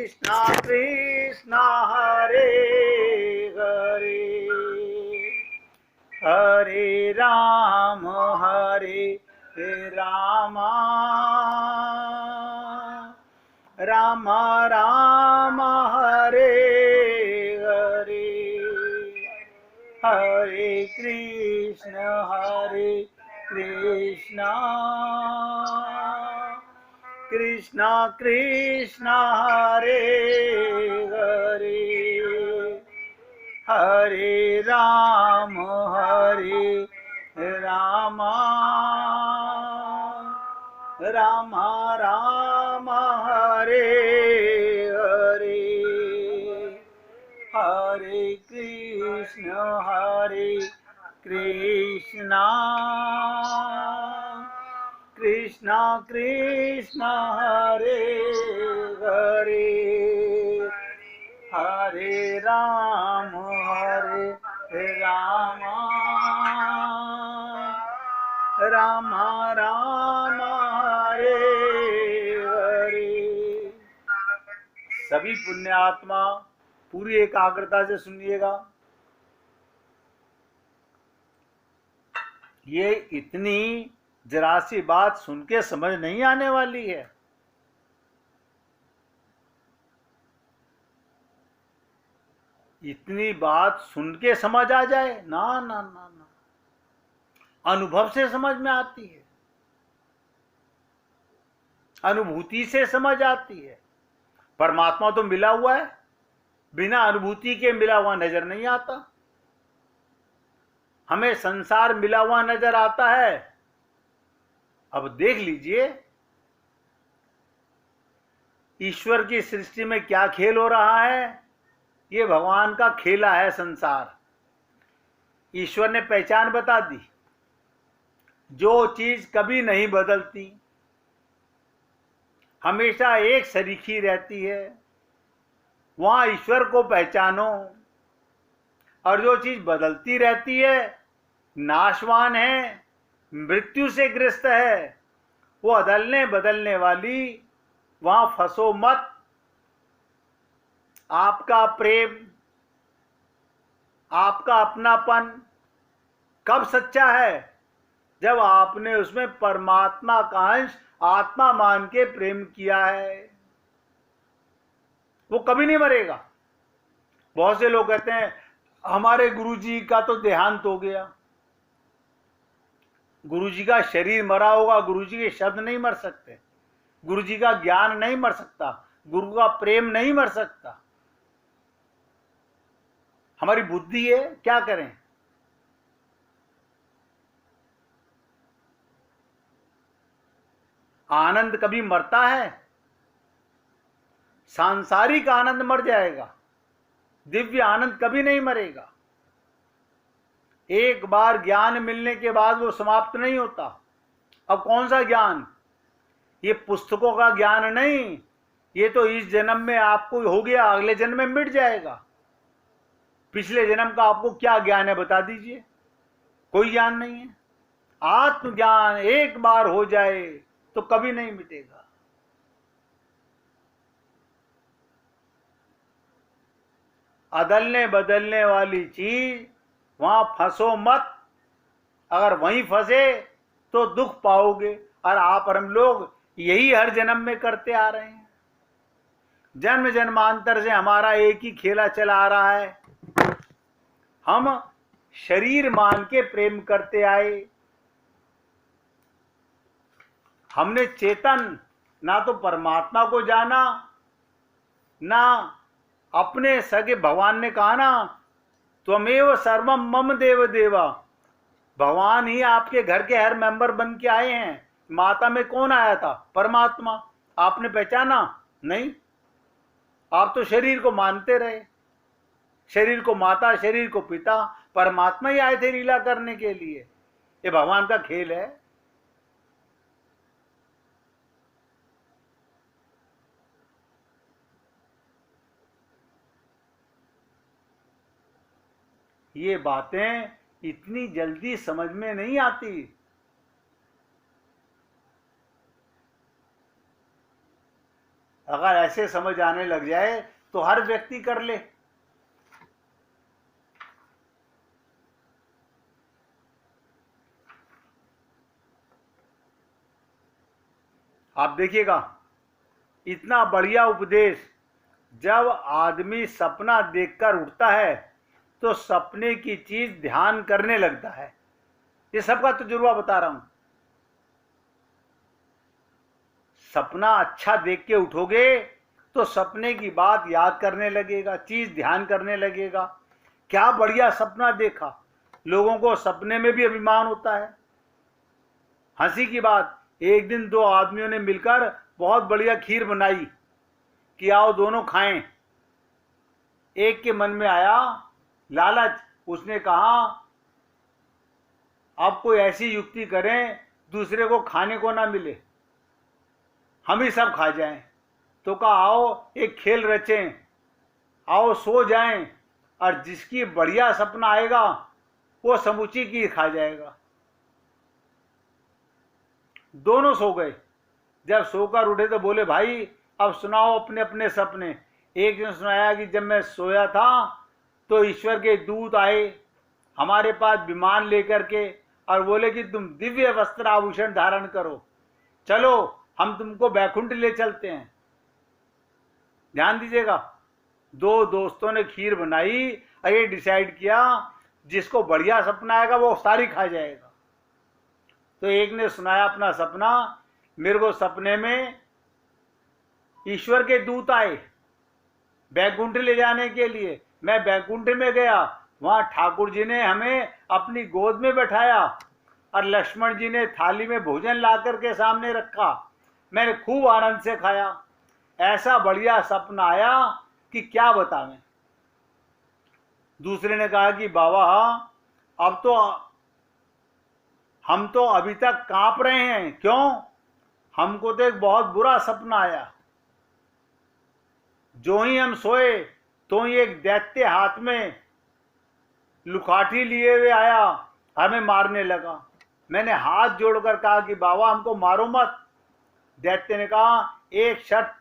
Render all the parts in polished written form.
कृष्ण हरे हरे, हरे राम राम राम हरे हरे, हरे कृष्ण कृष्ण कृष्ण हरे हरे, हरे राम राम राम हरे हरे, हरे कृष्ण कृष्ण कृष्ण हरे हरे, हरे राम राम राम हरे हरे। सभी पुण्यात्मा पूरी एकाग्रता से सुनिएगा। ये इतनी जरा सी बात सुन के समझ नहीं आने वाली है। इतनी बात सुन के समझ आ जाए ना ना ना ना, अनुभव से समझ में आती है, अनुभूति से समझ आती है। परमात्मा तो मिला हुआ है, बिना अनुभूति के मिला हुआ नजर नहीं आता। हमें संसार मिला हुआ नजर आता है। अब देख लीजिए ईश्वर की सृष्टि में क्या खेल हो रहा है। ये भगवान का खेला है संसार। ईश्वर ने पहचान बता दी, जो चीज कभी नहीं बदलती, हमेशा एक सरीखी रहती है, वहां ईश्वर को पहचानो। और जो चीज बदलती रहती है, नाशवान है, मृत्यु से ग्रस्त है, वो अदलने बदलने वाली, वहां फंसो मत। आपका प्रेम, आपका अपनापन कब सच्चा है? जब आपने उसमें परमात्मा का अंश आत्मा मान के प्रेम किया है। वो कभी नहीं मरेगा। बहुत से लोग कहते हैं हमारे गुरुजी का तो देहांत हो गया। गुरुजी का शरीर मरा होगा, गुरुजी के शब्द नहीं मर सकते, गुरुजी का ज्ञान नहीं मर सकता, गुरु का प्रेम नहीं मर सकता। हमारी बुद्धि है, क्या करें। आनंद कभी मरता है? सांसारिक आनंद मर जाएगा, दिव्य आनंद कभी नहीं मरेगा। एक बार ज्ञान मिलने के बाद वो समाप्त नहीं होता। अब कौन सा ज्ञान? ये पुस्तकों का ज्ञान नहीं, ये तो इस जन्म में आपको हो गया, अगले जन्म में मिट जाएगा। पिछले जन्म का आपको क्या ज्ञान है बता दीजिए? कोई ज्ञान नहीं है। आत्मज्ञान एक बार हो जाए तो कभी नहीं मिटेगा। अदलने बदलने वाली चीज, वहां फंसो मत। अगर वहीं फंसे तो दुख पाओगे। और आप और हम लोग यही हर जन्म में करते आ रहे हैं। जन्म जन्मांतर से हमारा एक ही खेला चला आ रहा है। हम शरीर मान के प्रेम करते आए। हमने चेतन ना तो परमात्मा को जाना, ना अपने सगे भगवान ने कहा ना, त्वमेव सर्वम मम देव देवा। भगवान ही आपके घर के हर मेंबर बन के आए हैं। माता में कौन आया था? परमात्मा। आपने पहचाना नहीं? आप तो शरीर को मानते रहे, शरीर को माता, शरीर को पिता। परमात्मा ही आए थे लीला करने के लिए। ये भगवान का खेल है। ये बातें इतनी जल्दी समझ में नहीं आती। अगर ऐसे समझ आने लग जाए तो हर व्यक्ति कर ले। आप देखिएगा, इतना बढ़िया उपदेश, जब आदमी सपना देखकर उठता है तो सपने की चीज ध्यान करने लगता है। ये सबका तजुर्बा बता रहा हूं। सपना अच्छा देख के उठोगे तो सपने की बात याद करने लगेगा, चीज ध्यान करने लगेगा। क्या बढ़िया सपना देखा। लोगों को सपने में भी अभिमान होता है। हंसी की बात, एक दिन दो आदमियों ने मिलकर बहुत बढ़िया खीर बनाई कि आओ दोनों खाएं। एक के मन में आया लालच, उसने कहा अब कोई ऐसी युक्ति करें दूसरे को खाने को ना मिले, हम ही सब खा जाएं। तो कहा आओ एक खेल रचें, आओ सो जाएं और जिसकी बढ़िया सपना आएगा वो समूची खीर खा जाएगा। दोनों सो गए। जब सोकर उठे तो बोले भाई अब सुनाओ अपने अपने सपने। एक ने सुनाया कि जब मैं सोया था तो ईश्वर के दूत आए हमारे पास विमान लेकर के और बोले कि तुम दिव्य वस्त्र आभूषण धारण करो, चलो हम तुमको बैकुंठ ले चलते हैं। ध्यान दीजिएगा, दो दोस्तों ने खीर बनाई और ये डिसाइड किया जिसको बढ़िया सपना आएगा वो सारी खा जाएगा। तो एक ने सुनाया अपना सपना, मेरे को सपने में ईश्वर के दूत आए बैकुंठ ले जाने के लिए। मैं बैकुंठ में गया, वहां ठाकुर जी ने हमें अपनी गोद में बैठाया और लक्ष्मण जी ने थाली में भोजन ला करके सामने रखा। मैंने खूब आनंद से खाया। ऐसा बढ़िया सपना आया कि क्या बतावें। दूसरे ने कहा कि बाबा अब तो हम तो अभी तक कांप रहे हैं। क्यों? हमको तो एक बहुत बुरा सपना आया। जो ही हम सोए तो ही एक दैत्य हाथ में लुकाठी लिए हुए आया, हमें मारने लगा। मैंने हाथ जोड़कर कहा कि बाबा हमको मारो मत। दैत्य ने कहा एक शर्त,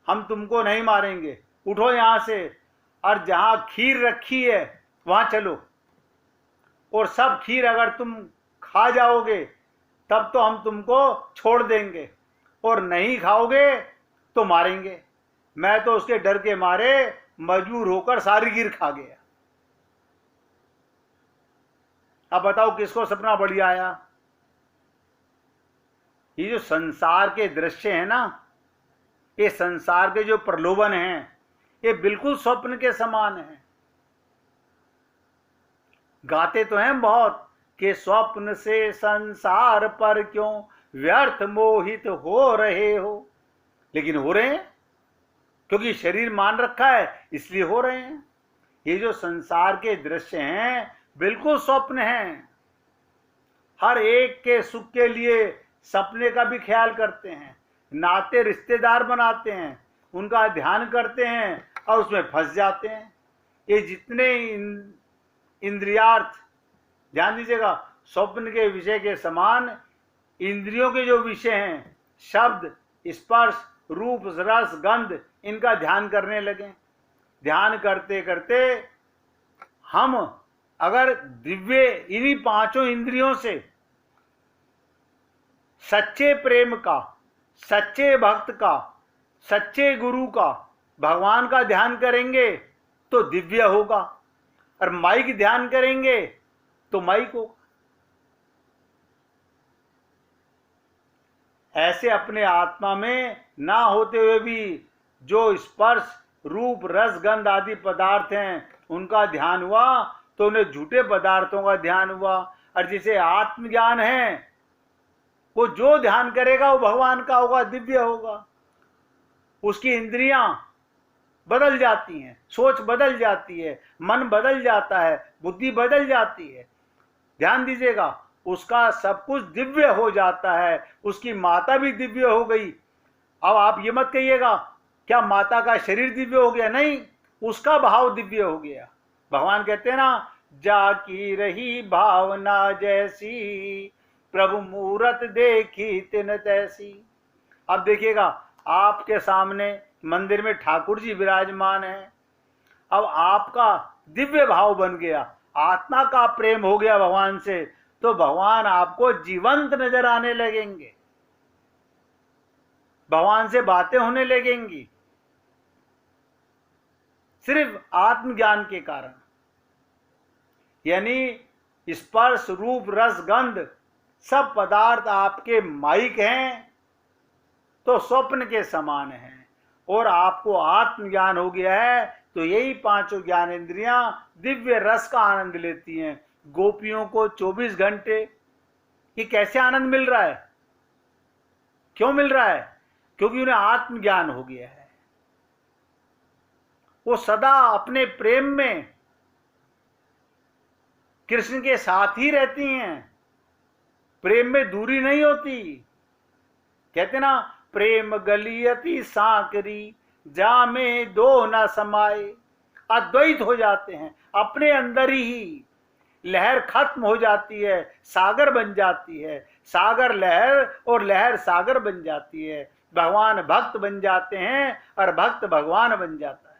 हम तुमको नहीं मारेंगे, उठो यहां से और जहां खीर रखी है वहां चलो, और सब खीर अगर तुम खा जाओगे तब तो हम तुमको छोड़ देंगे, और नहीं खाओगे तो मारेंगे। मैं तो उसके डर के मारे मजबूर होकर सारी खीर खा गया। अब बताओ किसको सपना बढ़िया आया? ये जो संसार के दृश्य है ना, ये संसार के जो प्रलोभन हैं, ये बिल्कुल स्वप्न के समान है। गाते तो हैं बहुत कि स्वप्न से संसार पर क्यों व्यर्थ मोहित हो रहे हो, लेकिन हो रहे हैं क्योंकि शरीर मान रखा है इसलिए हो रहे हैं। ये जो संसार के दृश्य हैं बिल्कुल स्वप्न हैं। हर एक के सुख के लिए सपने का भी ख्याल करते हैं, नाते रिश्तेदार बनाते हैं, उनका ध्यान करते हैं और उसमें फंस जाते हैं। ये जितने इंद्रियार्थ, ध्यान दीजिएगा, स्वप्न के विषय के समान इंद्रियों के जो विषय हैं, शब्द, स्पर्श, रूप, रस, गंध, इनका ध्यान करने लगे। ध्यान करते करते हम अगर दिव्य इन्हीं पांचों इंद्रियों से सच्चे प्रेम का, सच्चे भक्त का, सच्चे गुरु का, भगवान का ध्यान करेंगे तो दिव्य होगा, और माइक ध्यान करेंगे तो माइक होगा। ऐसे अपने आत्मा में ना होते हुए भी जो स्पर्श, रूप, रस, गंध आदि पदार्थ हैं उनका ध्यान हुआ तो उन्हें झूठे पदार्थों का ध्यान हुआ। और जिसे आत्मज्ञान है वो जो ध्यान करेगा वो भगवान का होगा, दिव्य होगा। उसकी इंद्रियां बदल जाती हैं, सोच बदल जाती है, मन बदल जाता है, बुद्धि बदल जाती है। ध्यान दीजिएगा, उसका सब कुछ दिव्य हो जाता है। उसकी माता भी दिव्य हो गई। अब आप ये मत कहिएगा क्या माता का शरीर दिव्य हो गया, नहीं, उसका भाव दिव्य हो गया। भगवान कहते हैं ना, जाकी रही भावना जैसी प्रभु मूरत देखी तिन तैसी। अब देखिएगा, आपके सामने मंदिर में ठाकुर जी विराजमान हैं। अब आपका दिव्य भाव बन गया, आत्मा का प्रेम हो गया भगवान से, तो भगवान आपको जीवंत नजर आने लगेंगे, भगवान से बातें होने लगेंगी, सिर्फ आत्मज्ञान के कारण। यानी स्पर्श रूप रस गंध सब पदार्थ आपके माइक हैं तो स्वप्न के समान हैं, और आपको आत्मज्ञान हो गया है तो यही पांचों ज्ञानेंद्रियां दिव्य रस का आनंद लेती हैं। गोपियों को 24 घंटे ये कैसे आनंद मिल रहा है? क्यों मिल रहा है? क्योंकि उन्हें आत्मज्ञान हो गया है। वो सदा अपने प्रेम में कृष्ण के साथ ही रहती हैं, प्रेम में दूरी नहीं होती। कहते ना, प्रेम गलियति सांकरी जामे दो न समाए। अद्वैत हो जाते हैं, अपने अंदर ही लहर खत्म हो जाती है, सागर बन जाती है, सागर लहर और लहर सागर बन जाती है। भगवान भक्त बन जाते हैं और भक्त भगवान बन जाता है।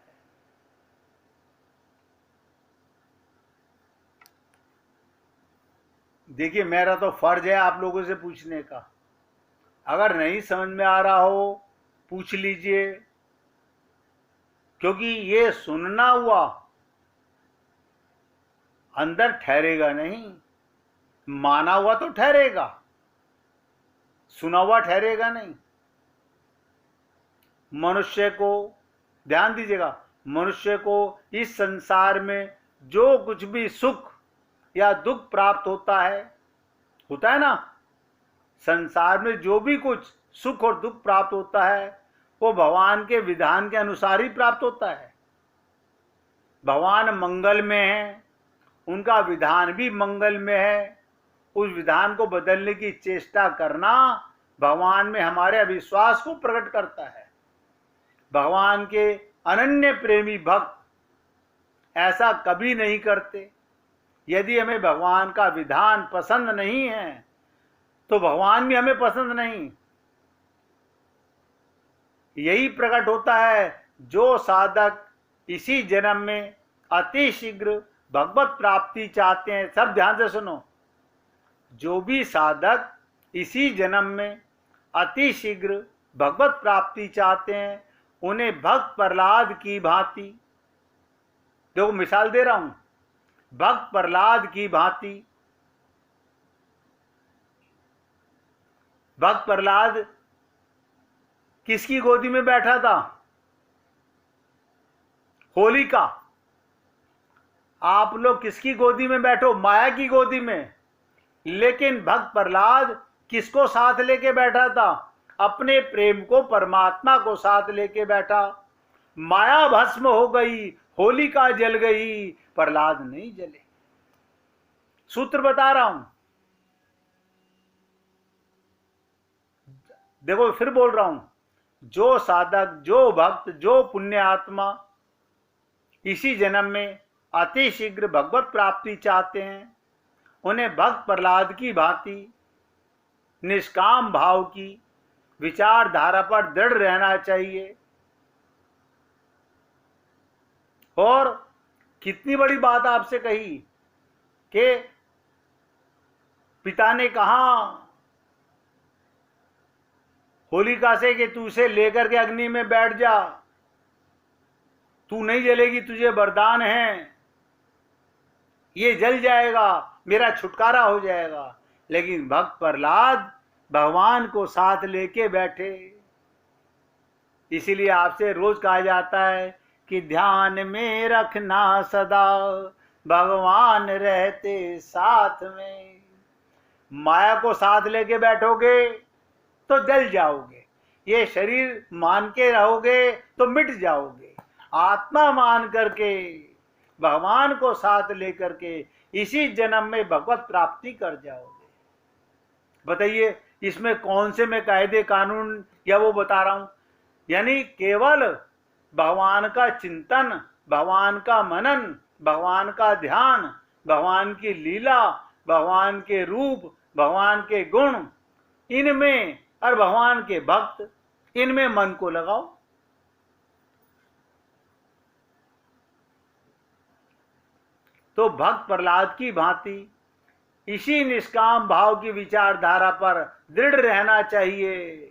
देखिए, मेरा तो फर्ज है आप लोगों से पूछने का, अगर नहीं समझ में आ रहा हो पूछ लीजिए, क्योंकि ये सुनना हुआ अंदर ठहरेगा नहीं, माना हुआ तो ठहरेगा, सुना हुआ ठहरेगा नहीं। मनुष्य को, ध्यान दीजिएगा, मनुष्य को इस संसार में जो कुछ भी सुख या दुख प्राप्त होता है ना, संसार में जो भी कुछ सुख और दुख प्राप्त होता है वो भगवान के विधान के अनुसार ही प्राप्त होता है। भगवान मंगल में है, उनका विधान भी मंगल में है। उस विधान को बदलने की चेष्टा करना भगवान में हमारे अविश्वास को प्रकट करता है। भगवान के अनन्य प्रेमी भक्त ऐसा कभी नहीं करते। यदि हमें भगवान का विधान पसंद नहीं है तो भगवान भी हमें पसंद नहीं। यही प्रकट होता है जो साधक इसी जन्म में अति शीघ्र भगवत प्राप्ति चाहते हैं। सब ध्यान से सुनो, जो भी साधक इसी जन्म में अति शीघ्र भगवत प्राप्ति चाहते हैं उन्हें भक्त प्रहलाद की भांति, देखो मिसाल दे रहा हूं, भक्त प्रहलाद की भांति। भक्त प्रहलाद किसकी गोदी में बैठा था? होलिका। आप लोग किसकी गोदी में बैठो? माया की गोदी में। लेकिन भक्त प्रहलाद किसको साथ लेके बैठा था? अपने प्रेम को, परमात्मा को साथ लेके बैठा। माया भस्म हो गई, होलिका जल गई, प्रहलाद नहीं जले। सूत्र बता रहा हूं, देखो फिर बोल रहा हूं, जो साधक, जो भक्त, जो पुण्य आत्मा इसी जन्म में अति शीघ्र भगवत प्राप्ति चाहते हैं उन्हें भक्त प्रहलाद की भांति निष्काम भाव की विचारधारा पर दृढ़ रहना चाहिए। और कितनी बड़ी बात आपसे कही कि पिता ने कहा होलिका से कि तू उसे लेकर के अग्नि में बैठ जा, तू नहीं जलेगी, तुझे वरदान है, ये जल जाएगा, मेरा छुटकारा हो जाएगा। लेकिन भक्त प्रहलाद भगवान को साथ लेके बैठे। इसीलिए आपसे रोज कहा जाता है कि ध्यान में रखना सदा भगवान रहते साथ में। माया को साथ लेके बैठोगे तो जल जाओगे, ये शरीर मान के रहोगे तो मिट जाओगे। आत्मा मान करके, भगवान को साथ लेकर के इसी जन्म में भगवत प्राप्ति कर जाओगे। बताइए इसमें कौन से मैं कायदे कानून या वो बता रहा हूं? यानी केवल भगवान का चिंतन, भगवान का मनन, भगवान का ध्यान, भगवान की लीला, भगवान के रूप, भगवान के गुण, इनमें और भगवान के भक्त इनमें मन को लगाओ। तो भक्त प्रहलाद की भांति इसी निष्काम भाव की विचारधारा पर दृढ़ रहना चाहिए।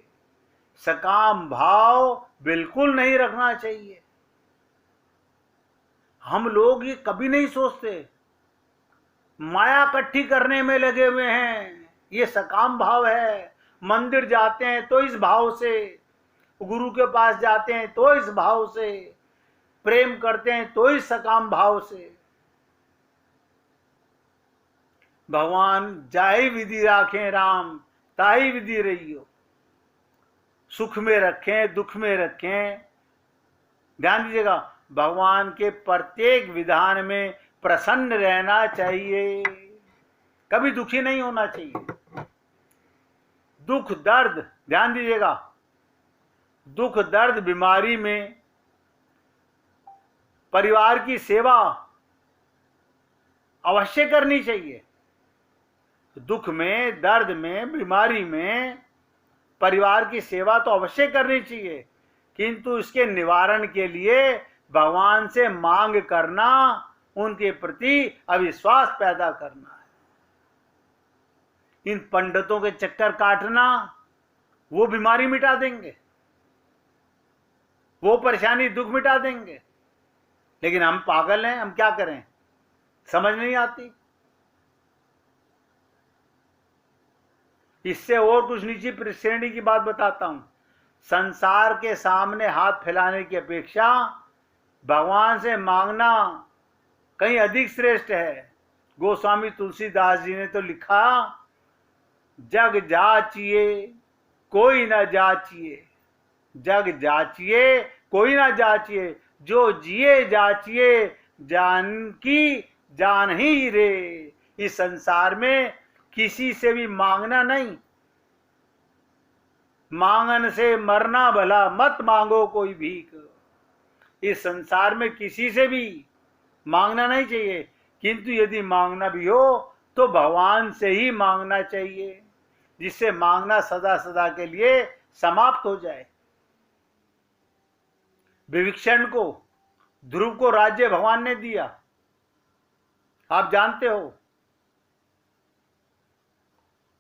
सकाम भाव बिल्कुल नहीं रखना चाहिए। हम लोग ये कभी नहीं सोचते, माया इकट्ठी करने में लगे हुए हैं, ये सकाम भाव है। मंदिर जाते हैं तो इस भाव से, गुरु के पास जाते हैं तो इस भाव से, प्रेम करते हैं तो इस सकाम भाव से। भगवान जाहि विधि राखें राम, ताहि विधि रहियो। सुख में रखें, दुख में रखें, ध्यान दीजिएगा, भगवान के प्रत्येक विधान में प्रसन्न रहना चाहिए, कभी दुखी नहीं होना चाहिए। दुख दर्द, ध्यान दीजिएगा, दुख दर्द बीमारी में परिवार की सेवा अवश्य करनी चाहिए। दुख में, दर्द में, बीमारी में परिवार की सेवा तो अवश्य करनी चाहिए, किंतु इसके निवारण के लिए भगवान से मांग करना, उनके प्रति अविश्वास पैदा करना है। इन पंडितों के चक्कर काटना वो बीमारी मिटा देंगे, वो परेशानी दुख मिटा देंगे, लेकिन हम पागल हैं, हम क्या करें, समझ नहीं आती। इससे और कुछ नीची श्रेणी की बात बताता हूं। संसार के सामने हाथ फैलाने की अपेक्षा भगवान से मांगना कहीं अधिक श्रेष्ठ है। गोस्वामी तुलसीदास जी ने तो लिखा, जग जाचिए कोई ना जाचिए, जग जाचिए कोई ना जाचिए, जो जिए जाचिए जान की जान ही रे। इस संसार में किसी से भी मांगना नहीं, मांगन से मरना भला, मत मांगो कोई भीख। इस संसार में किसी से भी मांगना नहीं चाहिए, किंतु यदि मांगना भी हो तो भगवान से ही मांगना चाहिए, जिससे मांगना सदा सदा के लिए समाप्त हो जाए। विभीषण को, ध्रुव को राज्य भगवान ने दिया, आप जानते हो।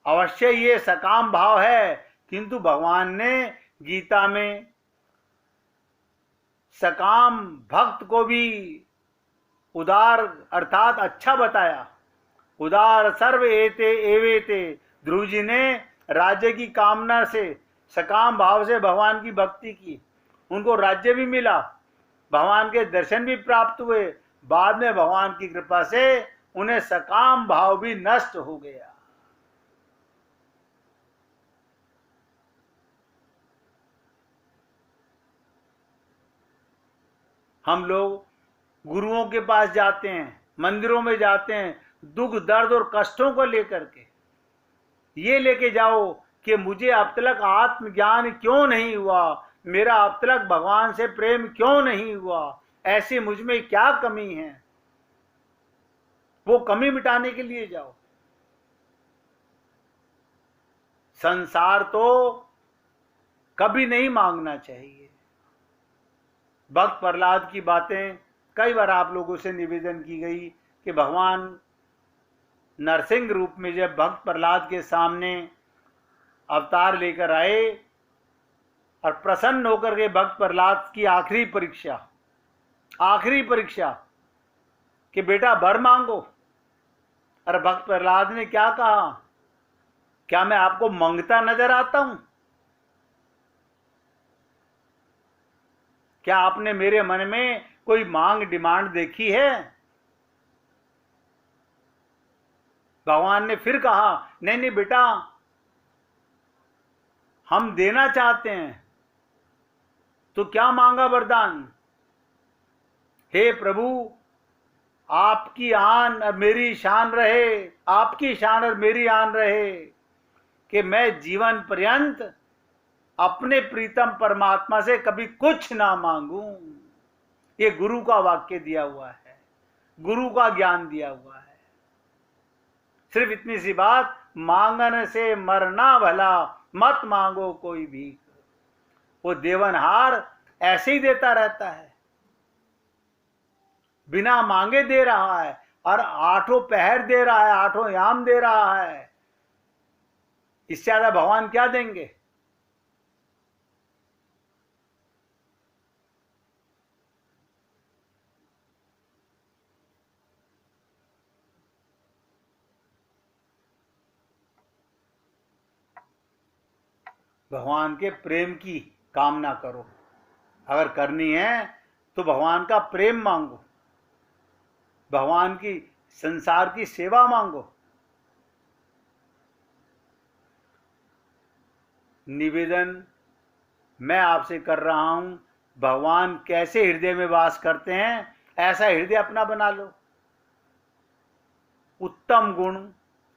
अवश्य ये सकाम भाव है, किंतु भगवान ने गीता में सकाम भक्त को भी उदार अर्थात अच्छा बताया। उदार सर्व एते एवेते। ध्रुव जी ने राज्य की कामना से, सकाम भाव से भगवान की भक्ति की, उनको राज्य भी मिला, भगवान के दर्शन भी प्राप्त हुए। बाद में भगवान की कृपा से उन्हें सकाम भाव भी नष्ट हो गया। हम लोग गुरुओं के पास जाते हैं, मंदिरों में जाते हैं, दुख दर्द और कष्टों को लेकर के। ये लेके जाओ कि मुझे अब तक आत्मज्ञान क्यों नहीं हुआ, मेरा अब तक भगवान से प्रेम क्यों नहीं हुआ, ऐसी मुझ में क्या कमी है, वो कमी मिटाने के लिए जाओ। संसार तो कभी नहीं मांगना चाहिए। भक्त प्रहलाद की बातें कई बार आप लोगों से निवेदन की गई कि भगवान नरसिंह रूप में जब भक्त प्रहलाद के सामने अवतार लेकर आए और प्रसन्न होकर के भक्त प्रहलाद की आखिरी परीक्षा कि बेटा वर मांगो। और भक्त प्रहलाद ने क्या कहा, क्या मैं आपको मांगता नजर आता हूं? क्या आपने मेरे मन में कोई मांग डिमांड देखी है? भगवान ने फिर कहा, नहीं नहीं बेटा, हम देना चाहते हैं। तो क्या मांगा वरदान? हे प्रभु, आपकी आन और मेरी शान रहे, आपकी शान और मेरी आन रहे कि मैं जीवन पर्यंत अपने प्रीतम परमात्मा से कभी कुछ ना मांगूं। ये गुरु का वाक्य दिया हुआ है, गुरु का ज्ञान दिया हुआ है। सिर्फ इतनी सी बात, मांगन से मरना भला, मत मांगो कोई भीख। वो देवनहार ऐसे ही देता रहता है, बिना मांगे दे रहा है, और 8 पहर दे रहा है, 8 याम दे रहा है। इससे ज्यादा भगवान क्या देंगे? भगवान के प्रेम की कामना करो। अगर करनी है तो भगवान का प्रेम मांगो, भगवान की संसार की सेवा मांगो। निवेदन मैं आपसे कर रहा हूं, भगवान कैसे हृदय में वास करते हैं ऐसा हृदय अपना बना लो। उत्तम गुण,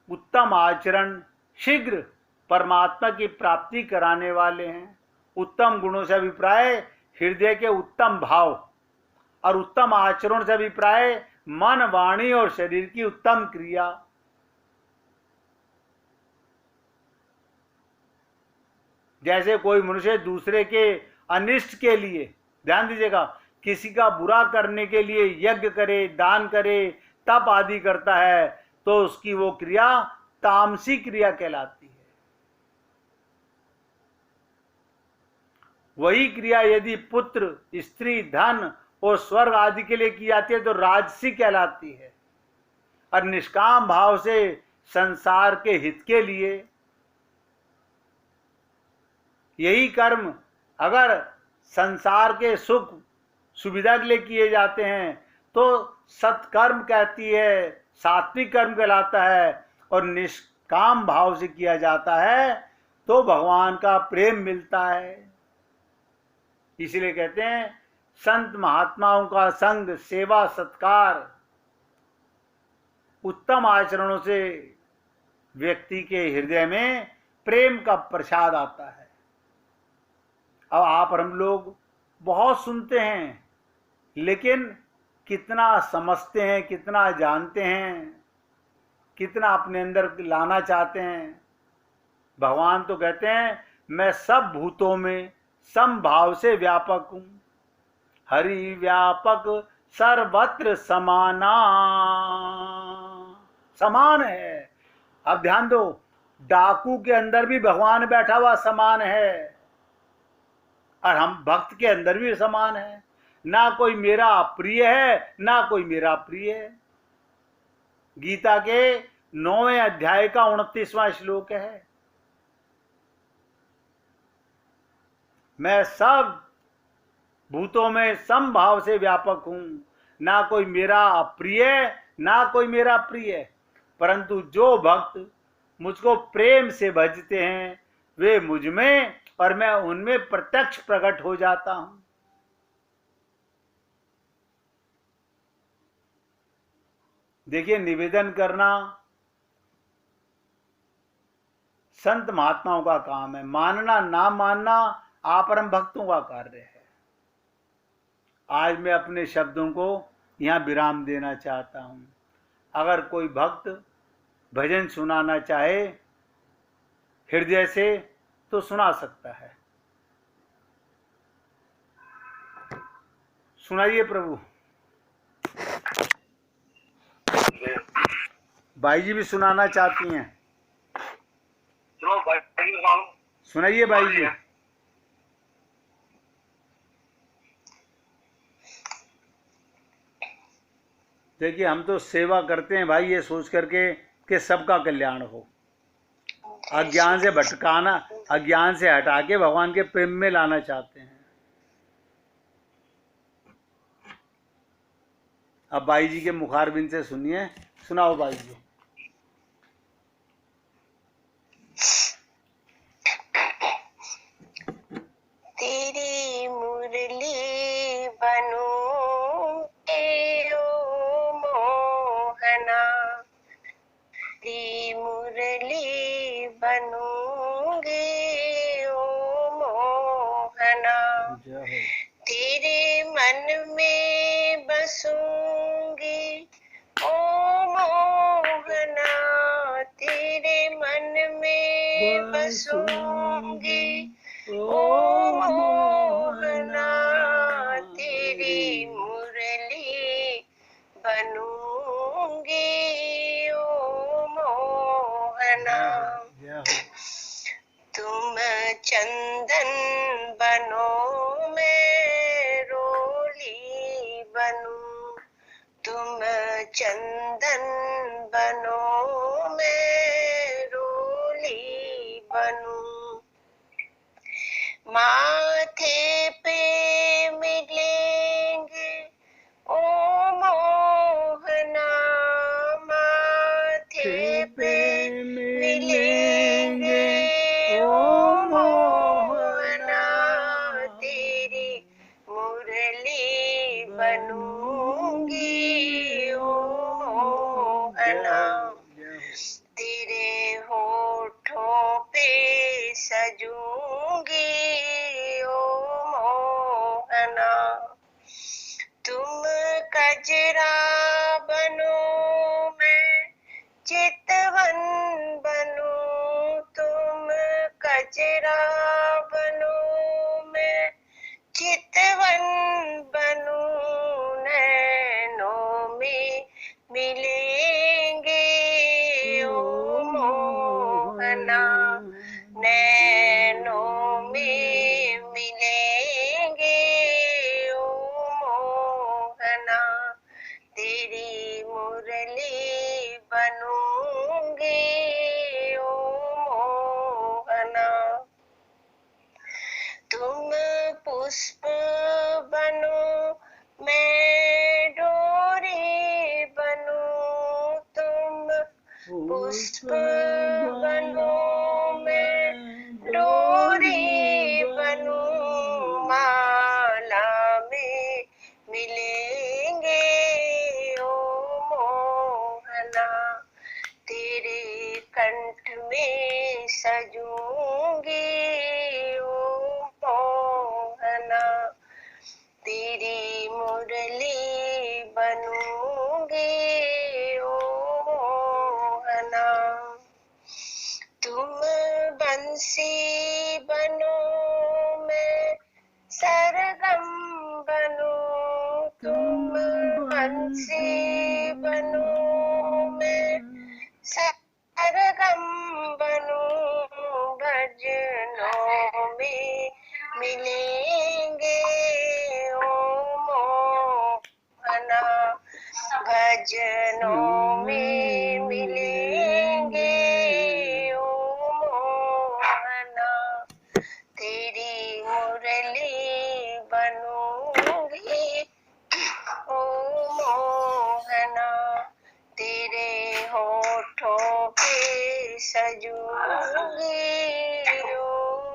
उत्तम आचरण शीघ्र परमात्मा की प्राप्ति कराने वाले हैं। उत्तम गुणों से अभिप्राय हृदय के उत्तम भाव, और उत्तम आचरण से अभिप्राय मन, वाणी और शरीर की उत्तम क्रिया। जैसे कोई मनुष्य दूसरे के अनिष्ट के लिए, ध्यान दीजिएगा, किसी का बुरा करने के लिए यज्ञ करे, दान करे, तप आदि करता है, तो उसकी वो क्रिया तामसी क्रिया कहलाती है। वही क्रिया यदि पुत्र, स्त्री, धन और स्वर्ग आदि के लिए की जाती है तो राजसी कहलाती है। और निष्काम भाव से संसार के हित के लिए यही कर्म अगर संसार के सुख सुविधा के लिए किए जाते हैं तो सत्कर्म कहती है, सात्विक कर्म कहलाता है। और निष्काम भाव से किया जाता है तो भगवान का प्रेम मिलता है। इसलिए कहते हैं संत महात्माओं का संग, सेवा, सत्कार, उत्तम आचरणों से व्यक्ति के हृदय में प्रेम का प्रसाद आता है। अब आप और हम लोग बहुत सुनते हैं, लेकिन कितना समझते हैं, कितना जानते हैं, कितना अपने अंदर लाना चाहते हैं? भगवान तो कहते हैं मैं सब भूतों में समभाव से व्यापक हूं, हरि व्यापक सर्वत्र समाना। समान है। अब ध्यान दो, डाकू के अंदर भी भगवान बैठा हुआ समान है, और हम भक्त के अंदर भी समान है। ना कोई मेरा अप्रिय है, ना कोई मेरा प्रिय है। गीता के 9वें अध्याय का 29वां श्लोक है, मैं सब भूतों में समभाव से व्यापक हूं, ना कोई मेरा अप्रिय, ना कोई मेरा प्रिय। परंतु जो भक्त मुझको प्रेम से भजते हैं वे मुझ में और मैं उनमें प्रत्यक्ष प्रकट हो जाता हूं। देखिए, निवेदन करना संत महात्माओं का काम है, मानना ना मानना आप परम भक्तों का कार्य है। आज मैं अपने शब्दों को यहां विराम देना चाहता हूं। अगर कोई भक्त भजन सुनाना चाहे हृदय से तो सुना सकता है। सुनाइए प्रभु। भाई जी भी सुनाना चाहती हैं, सुनाइए भाई जी। देखिए, हम तो सेवा करते हैं भाई ये सोच करके कि सबका कल्याण हो। अज्ञान से भटकाना, अज्ञान से हटा के भगवान के प्रेम में लाना चाहते हैं। अब भाई जी के मुखारबिंद से सुनिए, सुनाओ भाई जी। तेरी मुरली बनूं ओ मोहना, तेरी मुरली बनूंगी ओ मोहना, तेरे मन में बसूंगी ओ मोहना, तेरे मन में बसूंगी ओ चंदन बनो मैं रोली बनूं, तुम चंदन बनो मैं रोली बनूं। माथे पे मिलेंगे ओ मोहना, माथे पे मिलेंगे ओ मोहना, तेरी मुरली बनूंगी ओ मोहना, तेरे होठों पे सजूंगी ओ मोहना, तुम कजरा बनो मैं चितवन बनूं, तुम कजरा बनो मैं चितवन बनूं, नैनों में मिलेंगे ओ मोहना, नैनों में मिलेंगे ओ मोहना, तेरी मुरली बनूंगी ओ मोहना, तुम पुष्प बनो मैं डोरी बनूं, तुम पुष्प बनो मैं डोरी बनूं, माला में मिलेंगे ओ मोहना, तेरे कंठ में सजूंगी ओ मोहना, तेरी मुरली बनूंगी ओ मोहना, तुम बंसी बनो मैं सरगम बनूं, तुम बंसी बनो मैं सरगम बनूं, भजनों में मिलेंगे ओ मोहना, भजनों में मिलेंगे ओ मोहना, तेरी मुरली बनूंगी ओ मोहना, तेरे होठों पे सजूंगी ओ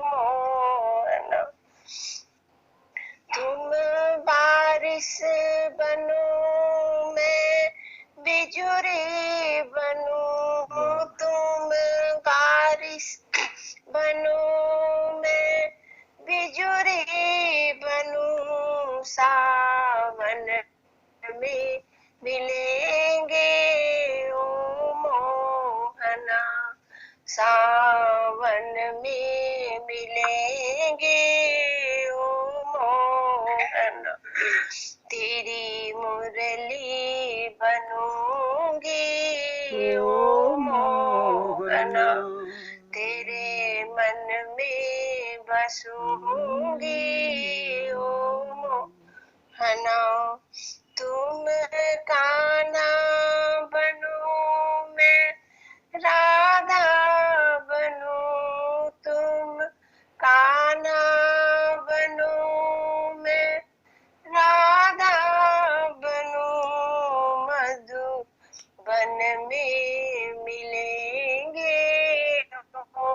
मोहना, तुम बारिश बनो मैं बिजुरी बनूं, तुम बारिश बनो मैं बिजुरी बनूं, सावन में मिलेंगे ओ मोहना, सावन में मिलेंगे ओ मोहना, तेरी मुरली बनूंगी ओ मोहना, तेरे मन में बसूंगी ओ मोहना, तुम कान्हा बनो मैं राधा बनूं, तुम कान्हा बनो मैं राधा बनूं, मधुबन में मिलेंगे ओ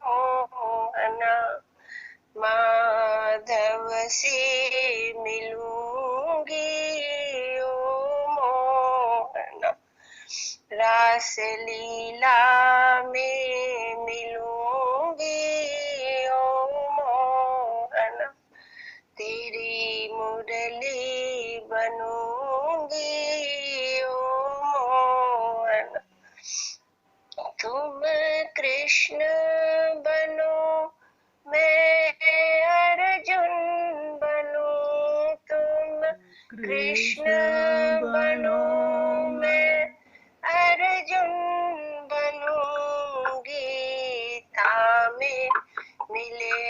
मोहना, माधव से मिलूंगी ओ मोहना, रास लीला में मिलूंगी ओ मोहना, तेरी मुरली बनूंगी ओ मोहना, तुम कृष्ण बनो मैं अर्जुन बनूं, तुम कृष्ण बनो मैं अर्जुन बनूं, गीता में मिले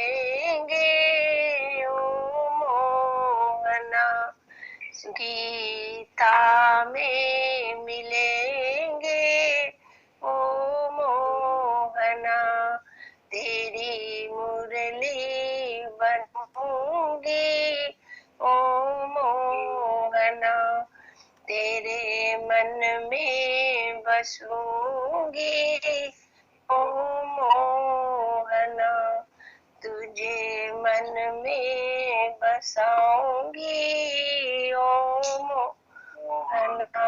गीता में मिलेंगे ओ मोहना, तेरी मुरली बनूंगी ओ मोहना, तेरे मन में बसूंगी ओ मोहना, तुझे मन में बसाऊंगी ओ मोहना।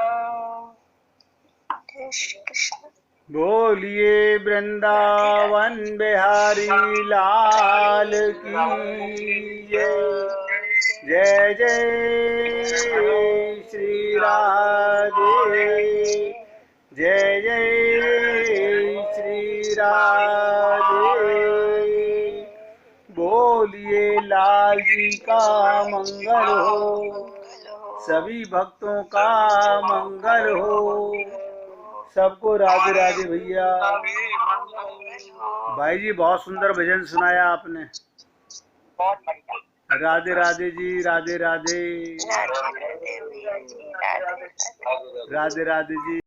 जय श्री कृष्ण। बोलिए वृंदावन बिहारी लाल की जय। जय जय श्री राधे, जय जय श्री राधे। बोलिए लाल जी का मंगल हो, सभी भक्तों का मंगल हो। सबको राधे राधे भैया। भाई जी बहुत सुंदर भजन सुनाया आपने। बहुत बढ़िया। राधे राधे जी, राधे राधे, राधे राधे भैया जी, राधे राधे। राधे राधे जी।